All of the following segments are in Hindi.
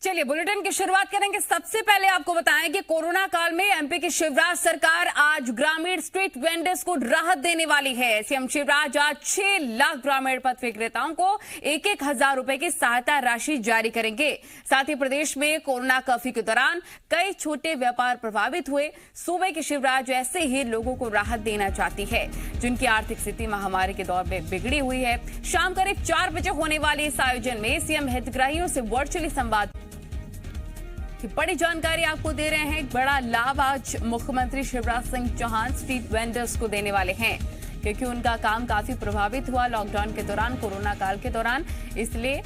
चलिए बुलेटिन की शुरुआत करेंगे। सबसे पहले आपको बताएं कि कोरोना काल में एमपी की शिवराज सरकार आज ग्रामीण स्ट्रीट वेंडर्स को राहत देने वाली है। सीएम शिवराज आज 6 लाख ग्रामीण पथ विक्रेताओं को 1,000 रुपए की सहायता राशि जारी करेंगे। साथ ही प्रदेश में कोरोना कर्फ्यू के दौरान कई छोटे व्यापार प्रभावित हुए। सूबे की शिवराज ऐसे ही लोगों को राहत देना चाहती है जिनकी आर्थिक स्थिति महामारी के दौर में बिगड़ी हुई है। शाम करीब 4 बजे होने वाले इस आयोजन में सीएम हितग्राहियों से वर्चुअली संवाद की बड़ी जानकारी आपको दे रहे हैं। बड़ा लाभ आज मुख्यमंत्री शिवराज सिंह चौहान स्ट्रीट वेंडर्स को देने वाले हैं क्योंकि उनका काम काफी प्रभावित हुआ लॉकडाउन के दौरान, कोरोना काल के दौरान। इसलिए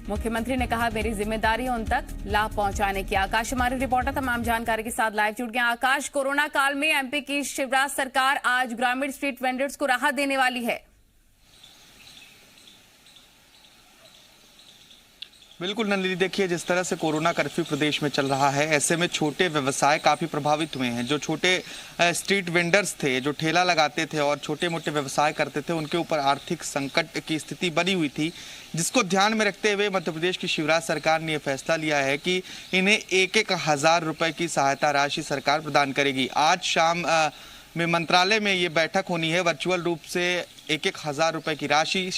मुख्यमंत्री ने कहा मेरी जिम्मेदारी उन तक लाभ पहुंचाने की। आकाश हमारे रिपोर्टर तमाम जानकारी के साथ लाइव जुड़ गए। आकाश, कोरोना काल में एमपी की शिवराज सरकार आज ग्रामीण स्ट्रीट वेंडर्स को राहत देने वाली है। बिल्कुल नंदिनी, देखिए जिस तरह से कोरोना कर्फ्यू प्रदेश में चल रहा है, ऐसे में छोटे व्यवसाय काफ़ी प्रभावित हुए हैं। जो छोटे स्ट्रीट वेंडर्स थे, जो ठेला लगाते थे और छोटे मोटे व्यवसाय करते थे, उनके ऊपर आर्थिक संकट की स्थिति बनी हुई थी, जिसको ध्यान में रखते हुए मध्य प्रदेश की शिवराज सरकार ने यह फैसला लिया है कि इन्हें 1,000 रुपए की सहायता राशि सरकार प्रदान करेगी। आज शाम में मंत्रालय में ये बैठक होनी है। वर्चुअल रूप से 1,000 रुपए की राशि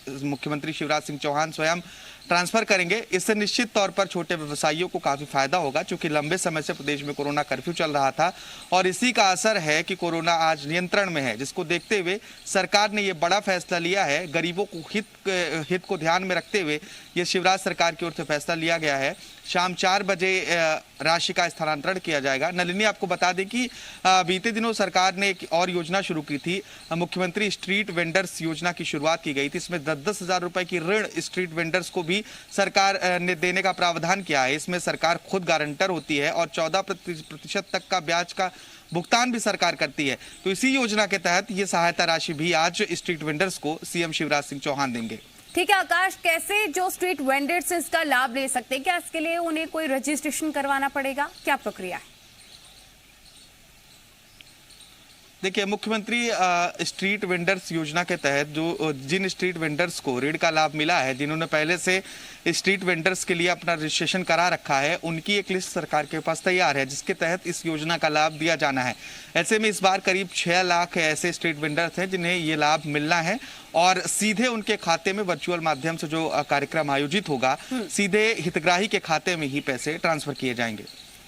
मुख्यमंत्री शिवराज सिंह चौहान स्वयं ट्रांसफर करेंगे। इससे निश्चित तौर पर छोटे व्यवसायियों को काफी फायदा होगा, क्योंकि लंबे समय से प्रदेश में कोरोना कर्फ्यू चल रहा था और इसी का असर है कि कोरोना आज नियंत्रण में है, जिसको देखते हुए सरकार ने ये बड़ा फैसला लिया है। गरीबों को हित को ध्यान में रखते हुए ये शिवराज सरकार की ओर से फैसला लिया गया है। शाम 4 बजे राशि का स्थानांतरण किया जाएगा। नलिनी, आपको बता दें कि बीते दिनों सरकार ने एक और योजना शुरू की थी, मुख्यमंत्री स्ट्रीट वेंडर्स योजना की शुरुआत की गई थी। इसमें 10-10 हजार रुपए की ऋण स्ट्रीट वेंडर्स को भी सरकार ने देने का प्रावधान किया है। इसमें सरकार खुद गारंटर होती है और 14% तक का ब्याज का भुगतान भी सरकार करती है। तो इसी योजना के तहत ये सहायता राशि भी आज स्ट्रीट वेंडर्स को सीएम शिवराज सिंह चौहान देंगे। ठीक है आकाश, कैसे जो स्ट्रीट वेंडर्स इसका लाभ ले सकते हैं? क्या इसके लिए उन्हें कोई रजिस्ट्रेशन करवाना पड़ेगा? क्या प्रक्रिया है? देखिए, मुख्यमंत्री स्ट्रीट वेंडर्स योजना के तहत जिन स्ट्रीट वेंडर्स को ऋण का लाभ मिला है, जिन्होंने पहले से स्ट्रीट वेंडर्स के लिए अपना रजिस्ट्रेशन करा रखा है, उनकी एक लिस्ट सरकार के पास तैयार है, जिसके तहत इस योजना का लाभ दिया जाना है। ऐसे में इस बार करीब 6 लाख ऐसे स्ट्रीट वेंडर्स हैं जिन्हें ये लाभ मिलना है और सीधे उनके खाते में वर्चुअल माध्यम से जो कार्यक्रम आयोजित होगा, सीधे हितग्राही के खाते में ही पैसे ट्रांसफर किए जाएंगे।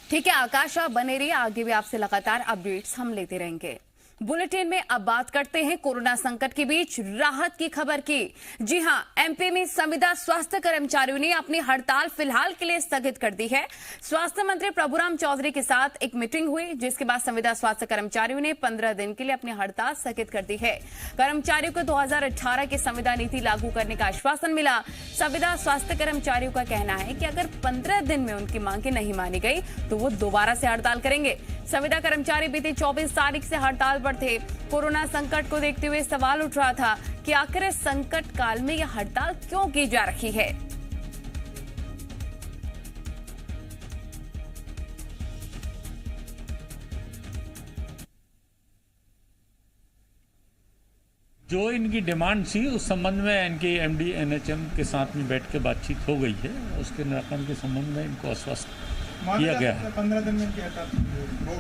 ठीक है आकाश, आप बने रहिए, आगे भी आपसे लगातार अपडेट्स हम लेते रहेंगे। बुलेटिन में अब बात करते हैं कोरोना संकट के बीच राहत की खबर की। जी हां, एमपी में संविदा स्वास्थ्य कर्मचारियों ने अपनी हड़ताल फिलहाल के लिए स्थगित कर दी है। स्वास्थ्य मंत्री प्रभुराम चौधरी के साथ एक मीटिंग हुई, जिसके बाद संविदा स्वास्थ्य कर्मचारियों ने 15 दिन के लिए अपनी हड़ताल स्थगित कर दी है। कर्मचारियों को 2018 की संविदा नीति लागू करने का आश्वासन मिला। संविदा स्वास्थ्य कर्मचारियों का कहना है कि अगर 15 दिन में उनकी मांगे नहीं मानी गई तो वो दोबारा से हड़ताल करेंगे। संविदा कर्मचारी बीती 24 तारीख से हड़ताल पर थे। कोरोना संकट को देखते हुए सवाल उठ रहा था कि आखिर इस संकट काल में यह हड़ताल क्यों की जा रही है। जो इनकी डिमांड थी उस संबंध में इनके एमडी एनएचएम के साथ में बैठ के बातचीत हो गई है। उसके निराकरण के संबंध में इनको आश्वस्त किया गया है। 15 दिन में क्या था वो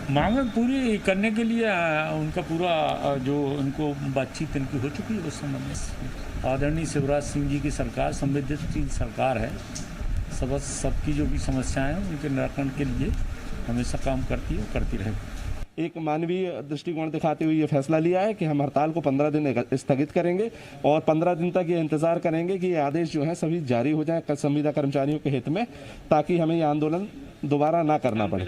मांगे पूरी करने के लिए उनका पूरा जो उनको बातचीत इनकी हो चुकी है। उस संबंध में आदरणीय शिवराज सिंह जी की सरकार संवेदनशील सरकार है। सबकी जो भी समस्याएं हैं उनके निराकरण के लिए हमेशा काम करती है और करती रहेगी। एक मानवीय दृष्टिकोण दिखाते हुए ये फैसला लिया है कि हम हड़ताल को 15 दिन स्थगित करेंगे और 15 दिन तक ये इंतजार करेंगे कि ये आदेश जो है सभी जारी हो जाए संविदा कर्मचारियों के हित में, ताकि हमें ये आंदोलन दोबारा ना करना पड़े।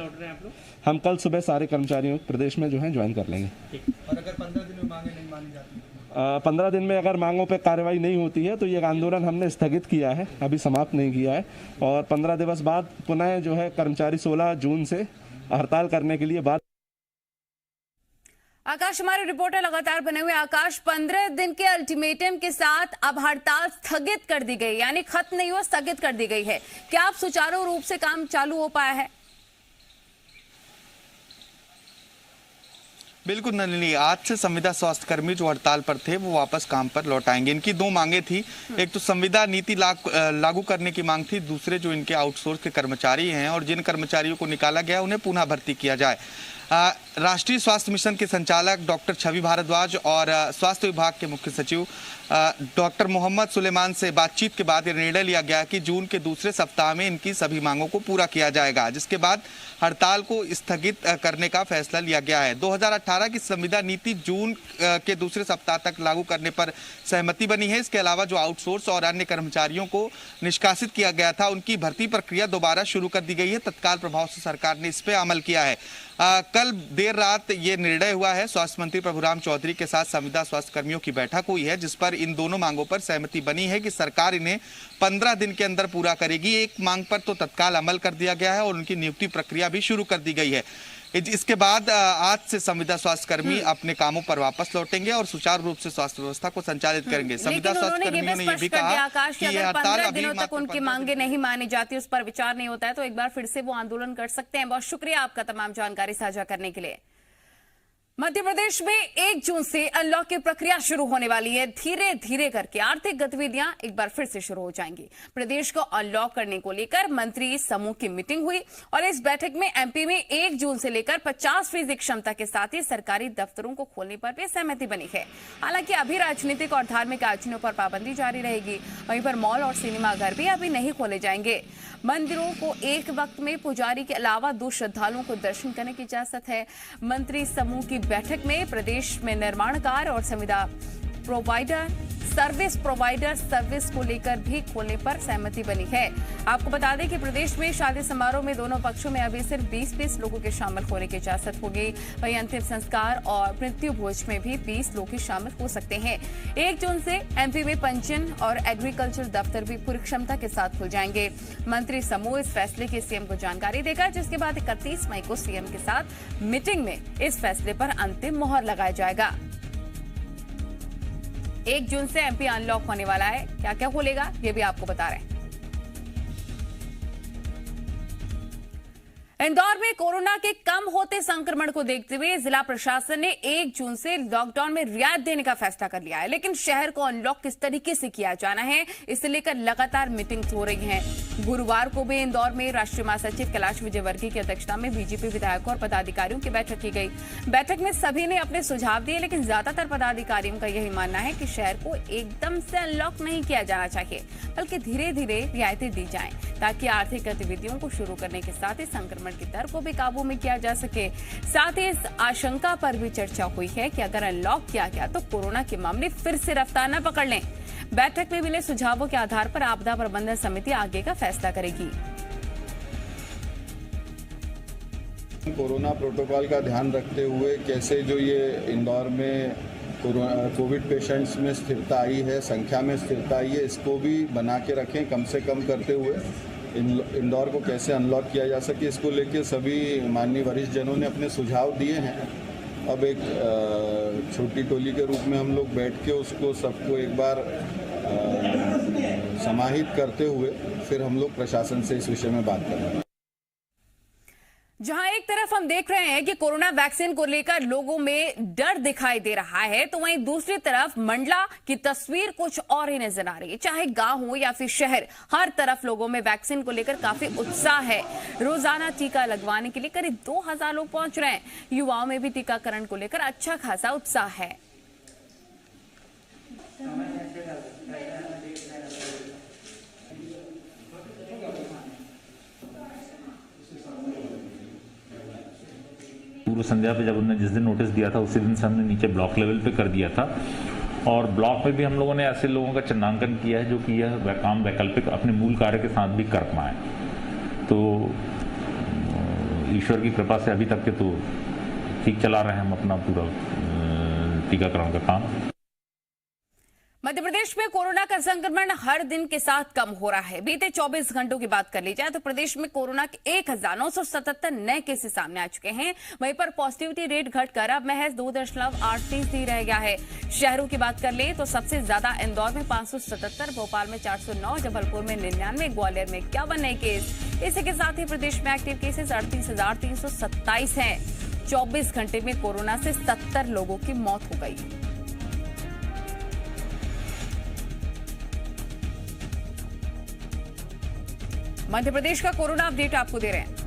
हम कल सुबह सारे कर्मचारियों प्रदेश में जो है ज्वाइन कर लेंगे। और अगर 15 दिन में मांगे नहीं मानी जाती, 15 दिन में अगर मांगों पे कार्रवाई नहीं होती है तो ये आंदोलन हमने स्थगित किया है, अभी समाप्त नहीं किया है। और 15 दिवस बाद पुनः जो है कर्मचारी 16 जून से हड़ताल करने के लिए बात। आकाश, हमारे रिपोर्टर लगातार बने हुए। आकाश, 15 दिन के अल्टीमेटम के साथ अब हड़ताल स्थगित कर दी गई, यानी खत्म नहीं हुआ, स्थगित कर दी गई है। क्या अब सुचारू रूप से काम चालू हो पाया है? बिल्कुल नलिनी, आज से संविदा स्वास्थ्य कर्मी जो हड़ताल पर थे वो वापस काम पर लौट आएंगे। इनकी दो मांगे थी, एक तो संविदा नीति लागू करने की मांग थी, दूसरे जो इनके आउटसोर्स के कर्मचारी हैं और जिन कर्मचारियों को निकाला गया उन्हें पुनः भर्ती किया जाए। राष्ट्रीय स्वास्थ्य मिशन के संचालक डॉक्टर छवि भारद्वाज और स्वास्थ्य विभाग के मुख्य सचिव डॉक्टर मोहम्मद सुलेमान से बातचीत के बाद यह निर्णय लिया गया कि जून के दूसरे सप्ताह में इनकी सभी मांगों को पूरा किया जाएगा, जिसके बाद हड़ताल को स्थगित करने का फैसला लिया गया है। 2018 की संविदा नीति जून के दूसरे सप्ताह तक लागू करने पर सहमति बनी है। इसके अलावा जो आउटसोर्स और अन्य कर्मचारियों को निष्कासित किया गया था उनकी भर्ती प्रक्रिया दोबारा शुरू कर दी गई है। तत्काल प्रभाव से सरकार ने इस पे अमल किया है। कल देर रात ये निर्णय हुआ है। स्वास्थ्य मंत्री प्रभुराम चौधरी के साथ संविदा स्वास्थ्य कर्मियों की बैठक हुई है, जिस पर इन दोनों मांगों पर सहमति बनी है कि सरकार इन्हें 15 दिन के अंदर पूरा करेगी। एक मांग पर तो तत्काल अमल कर दिया गया है और उनकी नियुक्ति प्रक्रिया भी शुरू कर दी गई है। इसके बाद आज से संविदा स्वास्थ्य कर्मी अपने कामों पर वापस लौटेंगे और सुचारू रूप से स्वास्थ्य व्यवस्था को संचालित करेंगे। संविदा स्वास्थ्य कर्मियों ने ये भी कहा कि ये हड़ताल अभी दिनों तक उनकी मांगे नहीं मानी जाती, उस पर विचार नहीं होता है तो एक बार फिर से वो आंदोलन कर सकते हैं। बहुत शुक्रिया आपका तमाम जानकारी साझा करने के लिए। मध्य प्रदेश में 1 जून से अनलॉक की प्रक्रिया शुरू होने वाली है। धीरे धीरे करके आर्थिक गतिविधियां एक बार फिर से शुरू हो जाएंगी। प्रदेश को अनलॉक करने को लेकर मंत्री समूह की मीटिंग हुई और इस बैठक में एमपी में 1 जून से लेकर 50% क्षमता के साथ ही सरकारी दफ्तरों को खोलने पर भी सहमति बनी है। हालांकि अभी राजनीतिक और धार्मिक आयोजनों पर पाबंदी जारी रहेगी। वहीं पर मॉल और सिनेमा घर भी अभी नहीं खोले जाएंगे। मंदिरों को एक वक्त में पुजारी के अलावा 2 श्रद्धालुओं को दर्शन करने की इजाजत है। मंत्री समूह की बैठक में प्रदेश में निर्माण कार्य और संविदा सर्विस प्रोवाइडर सर्विस को लेकर भी खोलने पर सहमति बनी है। आपको बता दें कि प्रदेश में शादी समारोह में दोनों पक्षों में अभी सिर्फ 20 लोगों के शामिल होने की इजाजत होगी। वहीं अंतिम संस्कार और मृत्यु भोज में भी 20 लोग ही शामिल हो सकते हैं। 1 जून से एमपी में पंचन और एग्रीकल्चर दफ्तर भी पूरी क्षमता के साथ खुल जाएंगे। मंत्री समूह इस फैसले की सीएम को जानकारी देगा, जिसके बाद 31 मई को सीएम के साथ मीटिंग में इस फैसले पर अंतिम मोहर लगाया जाएगा। 1 जून से एमपी अनलॉक होने वाला है। क्या क्या खोलेगा ये भी आपको बता रहे हैं। इंदौर में कोरोना के कम होते संक्रमण को देखते हुए जिला प्रशासन ने 1 जून से लॉकडाउन में रियायत देने का फैसला कर लिया है। लेकिन शहर को अनलॉक किस तरीके से किया जाना है, इसे लेकर लगातार मीटिंग्स हो रही हैं। गुरुवार को भी इंदौर में राष्ट्रीय महासचिव कैलाश विजयवर्गीय की अध्यक्षता में बीजेपी विधायकों और पदाधिकारियों की बैठक की गई। बैठक में सभी ने अपने सुझाव दिए, लेकिन ज्यादातर पदाधिकारियों का यही मानना है कि शहर को एकदम से अनलॉक नहीं किया जाना चाहिए, बल्कि धीरे धीरे रियायतें दी जाएं, ताकि आर्थिक गतिविधियों को शुरू करने के साथ ही संक्रमण की दर को भी काबू में किया जा सके। साथ ही इस आशंका पर भी चर्चा हुई है कि अगर अनलॉक किया गया तो कोरोना के मामले फिर से रफ्तार न पकड़ लें। बैठक में मिले सुझावों के आधार पर आपदा प्रबंधन समिति आगे का फैसला करेगी। कोरोना प्रोटोकॉल का ध्यान रखते हुए कैसे जो ये इंदौर में कोविड पेशेंट्स में स्थिरता आई है, संख्या में स्थिरता आई है, इसको भी बना के रखें। कम से कम करते हुए इंदौर को कैसे अनलॉक किया जा सके, इसको लेके सभी माननीय वरिष्ठ जनों ने अपने सुझाव दिए हैं। अब एक छोटी टोली के रूप में हम लोग बैठ के उसको सबको एक बार समाहित करते हुए फिर हम लोग प्रशासन से इस विषय में बात करेंगे। जहां एक तरफ हम देख रहे हैं कि कोरोना वैक्सीन को लेकर लोगों में डर दिखाई दे रहा है, तो वहीं दूसरी तरफ मंडला की तस्वीर कुछ और ही नजर आ रही है। चाहे गांव हो या फिर शहर, हर तरफ लोगों में वैक्सीन को लेकर काफी उत्साह है। रोजाना टीका लगवाने के लिए करीब 2000 लोग पहुंच रहे हैं। युवाओं में भी टीकाकरण को लेकर अच्छा खासा उत्साह है। पूर्व संध्या पे जब उन्होंने जिस दिन नोटिस दिया था उसी दिन से हमने नीचे ब्लॉक लेवल पे कर दिया था और ब्लॉक में भी हम लोगों ने ऐसे लोगों का चिन्हांकन किया है जो कि यह काम वैकल्पिक अपने मूल कार्य के साथ भी कर पाए। तो ईश्वर की कृपा से अभी तक के तो ठीक चला रहे हैं हम अपना पूरा टीकाकरण का काम। मध्य प्रदेश में कोरोना का संक्रमण हर दिन के साथ कम हो रहा है। बीते 24 घंटों की बात कर ली जाए तो प्रदेश में कोरोना के 1977 नए केसेस सामने आ चुके हैं। वहीं पर पॉजिटिविटी रेट घटकर अब महज 2.8% ही रह गया है। शहरों की बात कर ले तो सबसे ज्यादा इंदौर में 577, भोपाल में 409, जबलपुर में 99, ग्वालियर में 51 नए केस। इसी के साथ ही प्रदेश में एक्टिव केसेस 38,327 हैं। 24 घंटे में कोरोना से 70 लोगों की मौत हो गई। मध्य प्रदेश का कोरोना अपडेट आपको दे रहे हैं।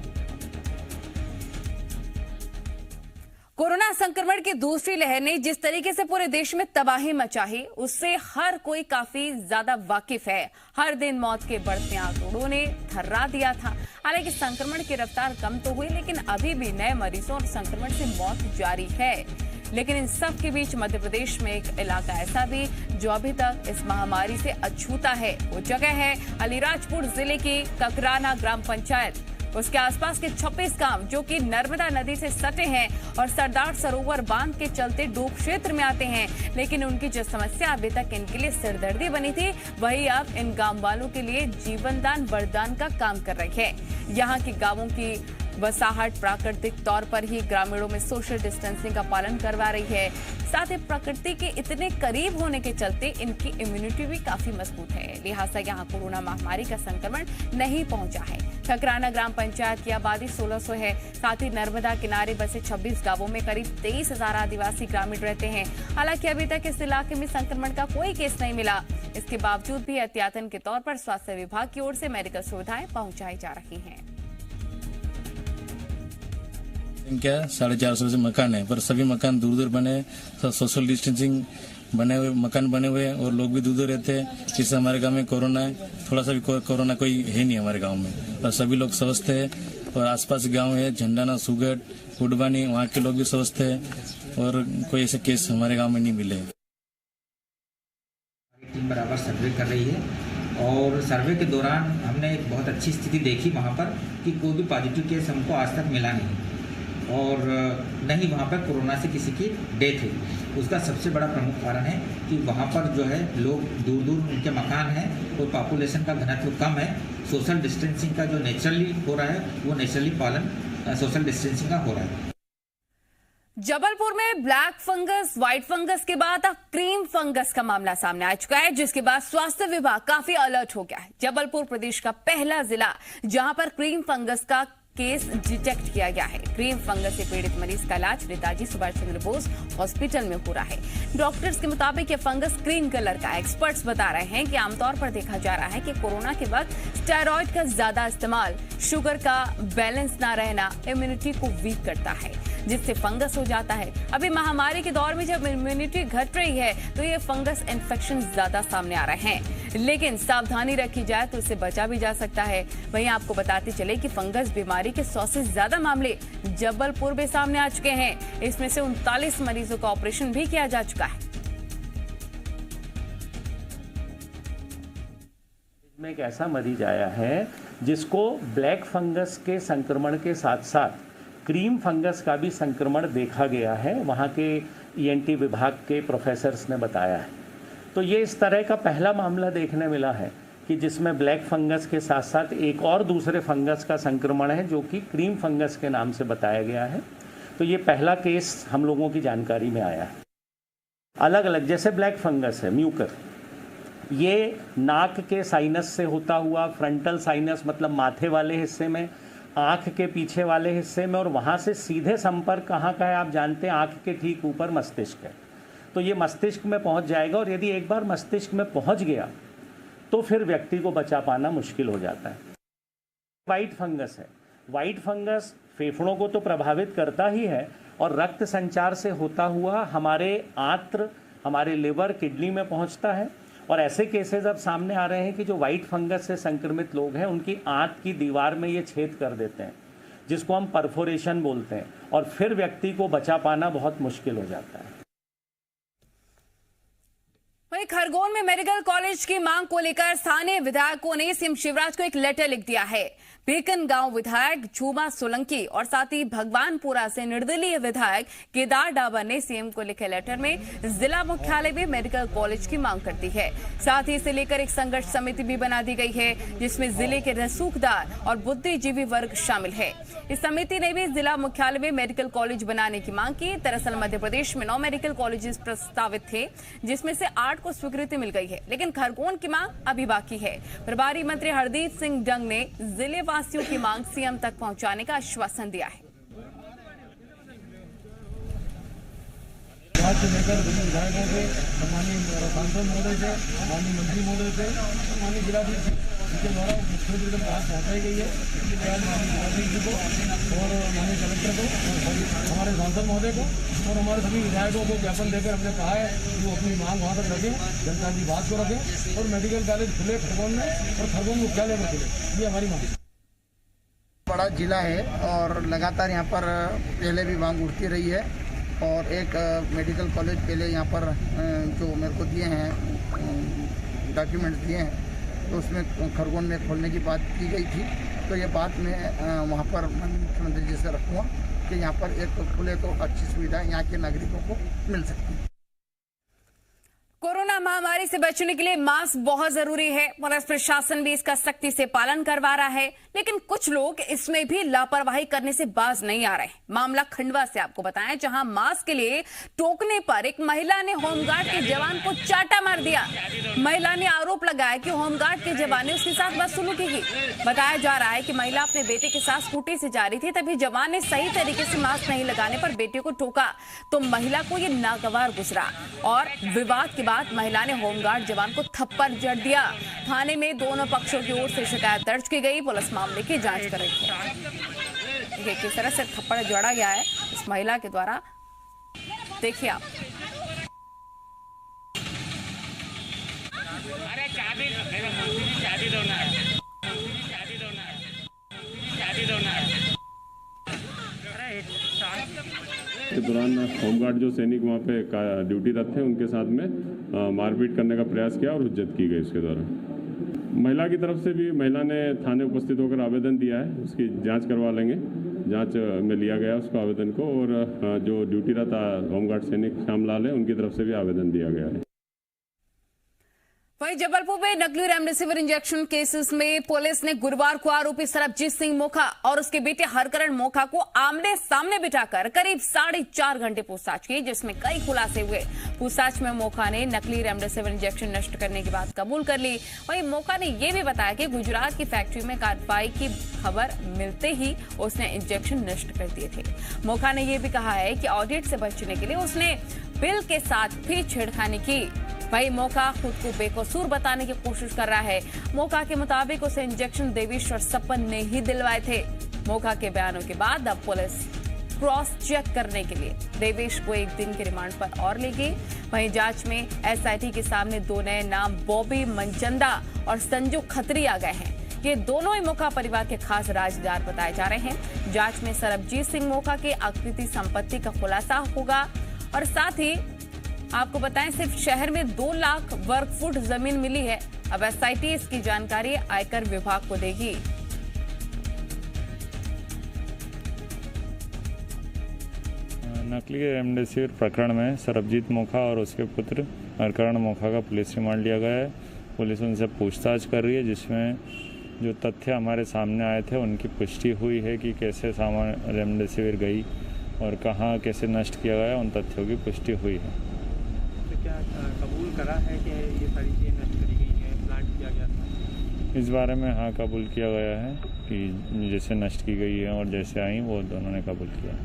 कोरोना संक्रमण की दूसरी लहर ने जिस तरीके से पूरे देश में तबाही मचाई, उससे हर कोई काफी ज्यादा वाकिफ है। हर दिन मौत के बढ़ते आंकड़ों ने थर्रा दिया था। हालांकि संक्रमण की रफ्तार कम तो हुई, लेकिन अभी भी नए मरीजों और संक्रमण से मौत जारी है। लेकिन इन सब के बीच मध्य प्रदेश में एक इलाका ऐसा भी जो अभी तक इस महामारी से अछूता है। वो जगह है अलीराजपुर जिले की ककराना ग्राम पंचायत। उसके आसपास के 26 गांव जो कि नर्मदा नदी से सटे हैं और सरदार सरोवर बांध के चलते डूब क्षेत्र में आते हैं, लेकिन उनकी जो समस्या अभी तक इनके लिए सिरदर्दी बनी थी, वही अब इन गांव वालों के लिए जीवनदान वरदान का काम कर रही है। यहाँ के गांवों की बसाहट प्राकृतिक तौर पर ही ग्रामीणों में सोशल डिस्टेंसिंग का पालन करवा रही है। साथ ही प्रकृति के इतने करीब होने के चलते इनकी इम्यूनिटी भी काफी मजबूत है। लिहाजा यहाँ कोरोना महामारी का संक्रमण नहीं पहुंचा है। ककराना ग्राम पंचायत की आबादी 1600 है। साथ ही नर्मदा किनारे बसे 26 गांवों में करीब 23,000 आदिवासी ग्रामीण रहते हैं। हालांकि अभी तक इस इलाके में संक्रमण का कोई केस नहीं मिला। इसके बावजूद भी एहतियातन के तौर पर स्वास्थ्य विभाग की ओर से मेडिकल सुविधाएं पहुंचाई जा रही हैं। क्या 450 से मकान है, पर सभी मकान दूर दूर बने, सोशल डिस्टेंसिंग बने हुए मकान बने हुए हैं और लोग भी दूर दूर रहते हैं। जिससे हमारे गांव में कोरोना है, थोड़ा सा भी कोरोना कोई है नहीं हमारे गांव में, और सभी लोग स्वस्थ है। और आसपास गांव है झंडाना, सुगट, कुडबानी, वहाँ के लोग भी स्वस्थ है और कोई ऐसे केस हमारे गाँव में नहीं मिले। टीम बराबर सर्वे कर रही है और सर्वे के दौरान हमने एक बहुत अच्छी स्थिति देखी वहाँ पर कि कोई भी पॉजिटिव केस हमको आज तक मिला नहीं और नहीं वहाँ पर कोरोना से किसी की डेथ हुई। उसका सबसे बड़ा प्रमुख कारण है कि वहाँ पर जो है लोग दूर दूर उनके मकान हैं और पॉपुलेशन का घनत्व कम है। सोशल डिस्टेंसिंग का जो नेचुरली हो रहा है वो नेचुरली पालन सोशल डिस्टेंसिंग का हो रहा है। जबलपुर में ब्लैक फंगस, व्हाइट फंगस के बाद अब क्रीम फंगस का मामला सामने आ चुका है, जिसके बाद स्वास्थ्य विभाग काफी अलर्ट हो गया है। जबलपुर प्रदेश का पहला जिला जहां पर क्रीम फंगस का केस डिटेक्ट किया गया है। क्रीम फंगस से पीड़ित मरीज का इलाज नेताजी सुभाष चंद्र बोस हॉस्पिटल में हो रहा है। डॉक्टर्स के मुताबिक ये फंगस क्रीम कलर का है। एक्सपर्ट्स बता रहे हैं कि आमतौर पर देखा जा रहा है कि कोरोना के वक्त स्टेरॉइड का ज्यादा इस्तेमाल, शुगर का बैलेंस ना रहना इम्यूनिटी को वीक करता है, जिससे फंगस हो जाता है। अभी महामारी के दौर में जब इम्यूनिटी घट रही है तो ये फंगस इन्फेक्शन ज्यादा सामने आ रहे हैं, लेकिन सावधानी रखी जाए तो इससे बचा भी जा सकता है। वहीं आपको बताते चले कि फंगस बीमारी के 100 से ज्यादा मामले जबलपुर में सामने आ चुके हैं। इसमें से 39 मरीजों का ऑपरेशन भी किया जा चुका है। में एक ऐसा मरीज आया है जिसको ब्लैक फंगस के संक्रमण के साथ साथ क्रीम फंगस का भी संक्रमण देखा गया है। वहाँ के ईएनटी विभाग के प्रोफेसर्स ने बताया है। तो ये इस तरह का पहला मामला देखने मिला है कि जिसमें ब्लैक फंगस के साथ साथ एक और दूसरे फंगस का संक्रमण है जो कि क्रीम फंगस के नाम से बताया गया है। तो ये पहला केस हम लोगों की जानकारी में आया है। अलग अलग जैसे ब्लैक फंगस है म्यूकर, ये नाक के साइनस से होता हुआ फ्रंटल साइनस मतलब माथे वाले हिस्से में, आँख के पीछे वाले हिस्से में, और वहाँ से सीधे संपर्क कहाँ का है आप जानते हैं, आँख के ठीक ऊपर मस्तिष्क है। तो ये मस्तिष्क में पहुँच जाएगा और यदि एक बार मस्तिष्क में पहुँच गया तो फिर व्यक्ति को बचा पाना मुश्किल हो जाता है। वाइट फंगस है। वाइट फंगस फेफड़ों को तो प्रभावित करता ही है और रक्त संचार से होता हुआ हमारे आंत्र, हमारे लिवर, किडनी में पहुंचता है। और ऐसे केसेस अब सामने आ रहे हैं कि जो वाइट फंगस से संक्रमित लोग हैं उनकी आंत की दीवार में ये छेद कर देते हैं, जिसको हम परफोरेशन बोलते हैं, और फिर व्यक्ति को बचा पाना बहुत मुश्किल हो जाता है। वहीं खरगोन में मेडिकल कॉलेज की मांग को लेकर स्थानीय विधायकों ने सीएम शिवराज को एक लेटर लिख दिया है। बीकन गांव विधायक झूमा सोलंकी और साथ ही भगवानपुरा से निर्दलीय विधायक केदार डाबर ने सीएम को लिखे लेटर में जिला मुख्यालय में मेडिकल कॉलेज की मांग कर दी है। साथ ही इसे लेकर एक संघर्ष समिति भी बना दी गई है, जिसमें जिले के रसूखदार और बुद्धिजीवी वर्ग शामिल है। इस समिति ने भी जिला मुख्यालय में मेडिकल कॉलेज बनाने की मांग की। दरअसल मध्य प्रदेश में 9 मेडिकल कॉलेजेस प्रस्तावित थे, जिसमें से 8 को स्वीकृति मिल गई है, लेकिन खरगोन की मांग अभी बाकी है। प्रभारी मंत्री हरदीप सिंह डंग ने जिले वासियों की मांग सीएम तक पहुंचाने का आश्वासन दिया है। आज से लेकर सभी विधायकों से, सम्मानीय सांसद महोदय से, माननीय मंत्री महोदय से, माननीय जिलाधीश जिनके द्वारा मुख्यमंत्री तक बात पहुँचाई गई है, इसके बाद माननीय जिलाधीश जी को और माननीय कलेक्टर को, हमारे सांसद महोदय को और हमारे सभी विधायकों को ज्ञापन देकर हमने कहा है कि वो अपनी मांग वहाँ तक रखें, जनता की बात को रखें और मेडिकल कॉलेज खुले खरगोन में और खरगोन मुख्यालय में खुले, ये हमारी मांग है। बड़ा जिला है और लगातार यहाँ पर पहले भी मांग उठती रही है और एक मेडिकल कॉलेज पहले यहाँ पर जो मेरे को दिए हैं डॉक्यूमेंट्स दिए हैं तो उसमें खरगोन में खोलने की बात की गई थी। तो ये बात मैं वहाँ पर मुख्यमंत्री जी से रखूँगा कि यहाँ पर एक खुले तो अच्छी सुविधा यहाँ के नागरिकों को मिल सकती है। कोरोना महामारी से बचने के लिए मास्क बहुत जरूरी है। पुलिस प्रशासन भी इसका सख्ती से पालन करवा रहा है, लेकिन कुछ लोग इसमें भी लापरवाही करने से बाज नहीं आ रहे। मामला खंडवा से आपको बताएं, जहां मास्क के लिए टोकने पर एक महिला ने होमगार्ड के जवान को चाटा मार दिया। महिला ने आरोप लगाया कि होमगार्ड के जवान ने उसके साथ बदसलूकी की। बताया जा रहा है कि महिला अपने बेटे के साथ स्कूटी से जा रही थी, तभी जवान ने सही तरीके से मास्क नहीं लगाने पर बेटे को ठोका तो महिला को ये नागवार गुजरा और विवाद के बाद महिला ने होमगार्ड जवान को थप्पड़ जड़ दिया। थाने में दोनों पक्षों की ओर से शिकायत दर्ज की गई। पुलिस मामले की जांच कर रही है। किस तरह से थप्पड़ जड़ा गया है इस महिला के द्वारा, देखिए आप। अरे चाबी दो ना, चाबी दो ना। के दौरान होमगार्ड जो सैनिक वहाँ पे ड्यूटीरत थे उनके साथ में मारपीट करने का प्रयास किया और हुज्जत की गई। इसके दौरान महिला की तरफ से भी महिला ने थाने उपस्थित होकर आवेदन दिया है, उसकी जांच करवा लेंगे। जांच में लिया गया उसको आवेदन को और जो ड्यूटीरत होमगार्ड सैनिक श्यामलाल है उनकी तरफ से भी आवेदन दिया गया है। वहीं जबलपुर में नकली रेमडेसिविर इंजेक्शन केसेस में पुलिस ने गुरुवार को आरोपी सरबजीत सिंह मोखा और उसके बेटे हरकरण मोखा को आमने सामने बिठाकर करीब 4.5 घंटे पूछताछ की, जिसमें कई खुलासे हुए। पूछताछ में मोखा ने नकली रेमडेसिविर इंजेक्शन नष्ट करने की बात कबूल कर ली। वहीं मोखा ने यह भी बताया कि गुजरात की फैक्ट्री में कार्रवाई की खबर मिलते ही उसने इंजेक्शन नष्ट कर दिए थे। मोखा ने यह भी कहा है कि ऑडिट से बचने के लिए उसने बिल के साथ भी छेड़खानी की। वही मोखा खुद को बेकसूर बताने की कोशिश कर रहा है। मोखा के मुताबिक उसे इंजेक्शन देवेश सपन ने ही दिलवाए थे। मोखा के बयानों के बाद अब पुलिस क्रॉस चेक करने के लिए देवेश को 1 दिन के रिमांड पर और ले गई। वहीं जांच में एसआईटी के सामने 2 नए नाम बॉबी मनचंदा और संजू खत्री आ गए हैं। ये दोनों ही मोखा परिवार के खास राजदार बताए जा रहे हैं। जांच में सरबजीत सिंह मोखा की आकृति संपत्ति का खुलासा होगा और साथ ही आपको बताएं सिर्फ शहर में 2 लाख वर्ग फुट जमीन मिली है। अब एसआईटी इसकी जानकारी आयकर विभाग को देगी। नकली रेमडेसिविर प्रकरण में सरबजीत मोखा और उसके पुत्र हरकरण मोखा का पुलिस रिमांड लिया गया है। पुलिस उनसे पूछताछ कर रही है, जिसमें जो तथ्य हमारे सामने आए थे उनकी पुष्टि हुई है कि कैसे सामान रेमडेसिविर गई और कहाँ कैसे नष्ट किया गया, उन तथ्यों की पुष्टि हुई है। क्या कबूल करा है कि ये सारी चीज़ें नष्ट करी गई हैं, प्लांट किया गया था? इस बारे में हाँ कबूल किया गया है कि जैसे नष्ट की गई है और जैसे आई वो दोनों ने कबूल किया।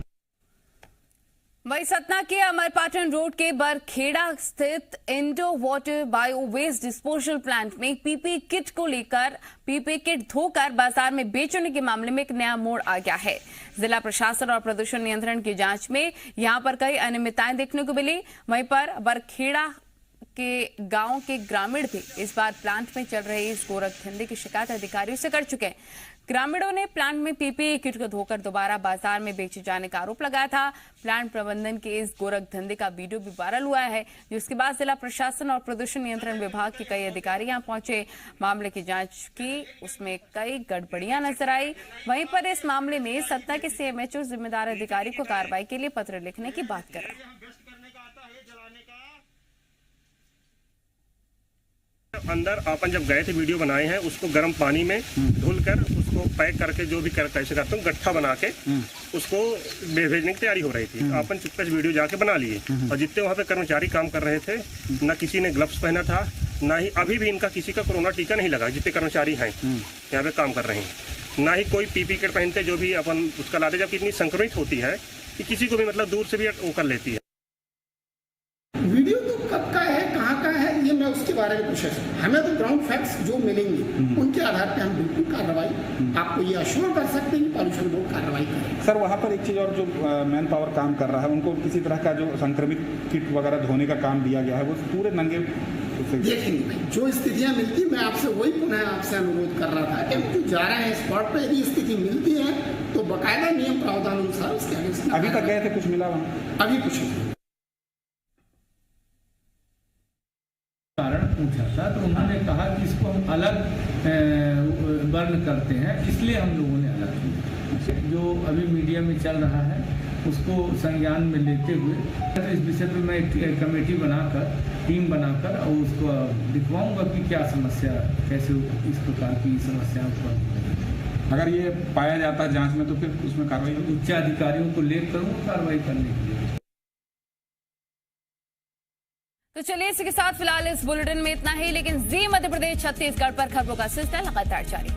वही सतना के अमरपाटन रोड के बरखेड़ा स्थित Indo water bio waste disposal plant में पीपी किट को लेकर पीपी किट धोकर बाजार में बेचने के मामले में एक नया मोड़ आ गया है। जिला प्रशासन और प्रदूषण नियंत्रण की जांच में यहां पर कई अनियमितताएं देखने को मिली। वहीं पर बरखेड़ा के गांव के ग्रामीण भी इस बार प्लांट में चल रहे इस गोरखधंधे की शिकायत अधिकारियों से कर चुके हैं। ग्रामीणों ने प्लांट में पीपीई किट को धोकर दोबारा बाजार में बेचे जाने का आरोप लगाया था। प्लांट प्रबंधन के इस गोरखधंधे का वीडियो भी वायरल हुआ है, जिसके बाद जिला प्रशासन और प्रदूषण नियंत्रण विभाग के कई अधिकारी यहां पहुंचे, मामले की जांच की। उसमें कई गड़बड़ियां नजर आई। वहीं पर इस मामले में सतना के सीएमएचओ जिम्मेदार अधिकारी को कार्रवाई के लिए पत्र लिखने की बात कर रहे हैं। अंदर अपन जब गए थे वीडियो बनाए हैं, उसको गर्म पानी में धुलकर उसको पैक करके जो भी कैसे करते हैं गट्ठा बना के उसको भेजने की तैयारी हो रही थी। अपन चुपके से वीडियो जाके बना लिए और जितने वहाँ पे कर्मचारी काम कर रहे थे, ना किसी ने ग्लव्स पहना था, ना ही अभी भी इनका किसी का कोरोना टीका नहीं लगा। जितने कर्मचारी हैं यहाँ पे काम कर रहे हैं, ना ही कोई पीपी किट पहनते जो भी अपन उसका लाते, जबकि इतनी संक्रमित होती है कि किसी को भी मतलब दूर से भी वो कर लेती है। जो मिलेंगे उनके आधार पर हम बिल्कुल कार्रवाई आपको ये अश्योर कर सकते हैं कि पॉल्यूशन बोर्ड कार्रवाई करें। सर वहाँ पर एक चीज़ और, जो मैन पावर काम कर रहा है उनको किसी तरह का जो संक्रमित किट वगैरह धोने का काम दिया गया है, वो पूरे नंगे देखेंगे जो स्थितियां मिलती, मैं आपसे वही पुनः आपसे अनुरोध कर रहा था कि हम जो जा रहे हैं स्पॉट पे, यदि स्थिति मिलती है तो बाकायदा नियम प्रावधान अनुसार उसके आगे। अभी तक गए थे, कुछ मिला वहाँ? अभी कुछ नहीं। कारण पूछा था तो उन्होंने कहा कि इसको हम अलग वर्न करते हैं, इसलिए हम लोगों ने अलग किया। जो अभी मीडिया में चल रहा है उसको संज्ञान में लेते हुए तो इस विषय पर मैं एक कमेटी बनाकर, टीम बनाकर और उसको दिखवाऊंगा कि क्या समस्या, कैसे इस प्रकार की समस्याओं पर अगर ये पाया जाता है जांच में तो फिर उसमें कार्रवाई होगी। उच्च अधिकारियों को लेकर करूँगा कार्रवाई करने के लिए। तो चलिए इसी के साथ फिलहाल इस बुलेटिन में इतना ही, लेकिन जी मध्य प्रदेश छत्तीसगढ़ पर खबरों का सिलसिला लगातार जारी।